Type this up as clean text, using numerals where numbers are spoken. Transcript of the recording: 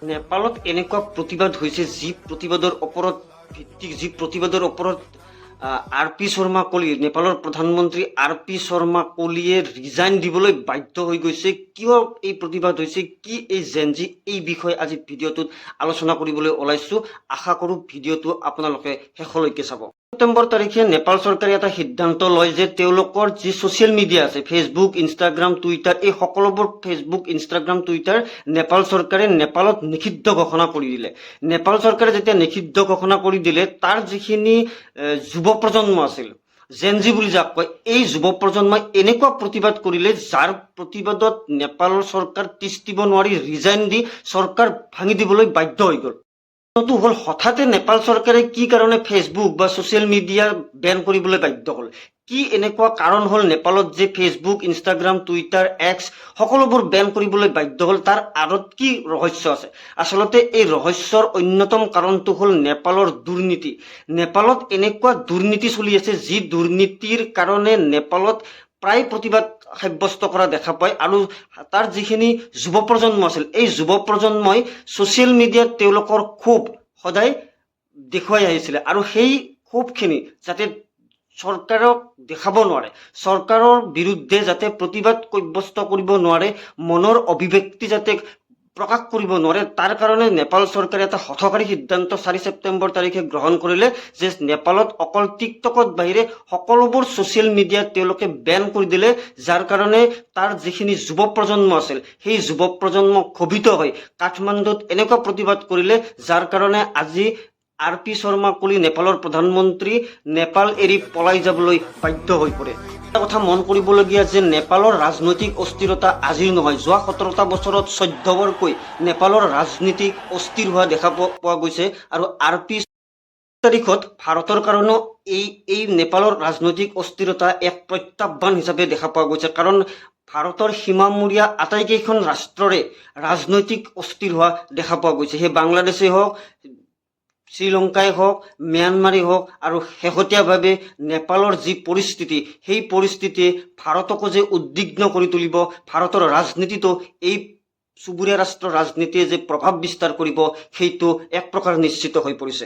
নেপালত এনেকুৱা প্ৰতিবাদ হৈছে যি প্ৰতিবাদৰ ওপৰত ভিত্তিক যি প্ৰতিবাদৰ ওপৰত আৰ পি শৰ্মা কলি নেপালৰ প্ৰধানমন্ত্ৰী আৰ পি শৰ্মা কলিয়ে ৰিজাইন দিবলৈ বাধ্য হৈ গৈছে। কিয় এই প্ৰতিবাদ হৈছে, কি এই জেনজি, এই বিষয়ে আজি ভিডিঅ'টোত আলোচনা কৰিবলৈ ওলাইছো। আশা কৰোঁ ভিডিঅ'টো আপোনালোকে শেষলৈকে চাব। ছেপ্টেম্বৰ তাৰিখে নেপাল চৰকাৰে এটা সিদ্ধান্ত লয় যে তেওঁলোকৰ যি ছ'চিয়েল মিডিয়া আছে, ফেচবুক, ইনষ্টাগ্ৰাম, টুইটাৰ, এই সকলোবোৰ ফেচবুক, ইনষ্টাগ্ৰাম, টুইটাৰ নেপাল চৰকাৰে নেপালত নিষিদ্ধ ঘোষণা কৰি দিলে। নেপাল চৰকাৰে যেতিয়া নিষিদ্ধ ঘোষণা কৰি দিলে, তাৰ যিখিনি যুৱ প্ৰজন্ম আছিল, জেনজি বুলি যাক কয়, এই যুৱ প্ৰজন্মই এনেকুৱা প্ৰতিবাদ কৰিলে যাৰ প্ৰতিবাদত নেপালৰ চৰকাৰ তিষ্ঠিব নোৱাৰি ৰিজাইন দি চৰকাৰ ভাঙি দিবলৈ বাধ্য হৈ গ'ল। টো হ'ল হঠাতে নেপাল চৰকাৰে কি কাৰণে ফেচবুক বা ছ'চিয়েল মিডিয়া বেন কৰিবলৈ বাধ্য হ'ল। কি এনেকুৱা কাৰণ হ'ল নেপালত যে ফেচবুক, ইনষ্টাগ্ৰাম, টুইটাৰ, এক্স সকলোবোৰ বেন কৰিবলৈ বাধ্য হ'ল, তাৰ আঁৰত কি ৰহস্য আছে? আচলতে এই ৰহস্যৰ অন্যতম কাৰণটো হ'ল নেপালৰ দুৰ্নীতি। নেপালত এনেকুৱা দুৰ্নীতি চলি আছে যি দুৰ্নীতিৰ কাৰণে নেপালত প্ৰায় প্ৰতিবাদ সাব্যস্ত কৰা দেখা পায়, আৰু তাৰ যিখিনি যুৱ প্ৰজন্ম আছিল, এই যুৱ প্ৰজন্মই ছ'চিয়েল মিডিয়াত তেওঁলোকৰ ক্ষোভ সদায় দেখুৱাই আহিছিলে, আৰু সেই ক্ষোভখিনি যাতে চৰকাৰক দেখাব নোৱাৰে, চৰকাৰৰ বিৰুদ্ধে যাতে প্ৰতিবাদ সাব্যস্ত কৰিব নোৱাৰে, মনৰ অভিব্যক্তি যাতে প্ৰকাশ কৰিব নোৱাৰে, তাৰ কাৰণে নেপাল চৰকাৰে এটা হঠকাৰী সিদ্ধান্ত 4 ছেপ্টেম্বৰ তাৰিখে গ্ৰহণ কৰিলে যে নেপালত অকল টিকটকত বাহিৰে সকলোবোৰ ছ'চিয়েল মিডিয়াত তেওঁলোকে বেন কৰি দিলে, যাৰ কাৰণে তাৰ যিখিনি যুৱ প্ৰজন্ম আছিল, সেই যুৱ প্ৰজন্ম ক্ষোভিত হৈ কাঠমাণ্ডুত এনেকুৱা প্ৰতিবাদ কৰিলে, যাৰ কাৰণে আজি আৰ পি শৰ্মা কলি নেপালৰ প্ৰধানমন্ত্ৰী নেপাল এৰি পলাই যাবলৈ বাধ্য হৈ পৰে। এটা কথা মন কৰিবলগীয়া যে নেপালৰ ৰাজনৈতিক অস্থিৰতা আজিৰ নহয়, যোৱা 17টা বছৰত 14 বাৰকৈ নেপালৰ ৰাজনীতিক অস্থিৰ হোৱা দেখা পোৱা গৈছে, আৰু আৰ পি তাৰিখত ভাৰতৰ কাৰণেও এই নেপালৰ ৰাজনৈতিক অস্থিৰতা এক প্ৰত্যাহ্বান হিচাপে দেখা পোৱা গৈছে, কাৰণ ভাৰতৰ সীমামূৰীয়া আটাইকেইখন ৰাষ্ট্ৰৰে ৰাজনৈতিক অস্থিৰ হোৱা দেখা পোৱা গৈছে। সেই বাংলাদেশেই হওক, শ্ৰীলংকাই হওক, ম্যানমাৰেই হওক, আৰু শেহতীয়াভাৱে নেপালৰ যি পৰিস্থিতি, সেই পৰিস্থিতিয়ে ভাৰতকো যে উদ্বিগ্ন কৰি তুলিব, ভাৰতৰ ৰাজনীতিটো এই চুবুৰীয়া ৰাষ্ট্ৰৰ ৰাজনীতিয়ে যে প্ৰভাৱ বিস্তাৰ কৰিব, সেইটো এক প্ৰকাৰ নিশ্চিত হৈ পৰিছে।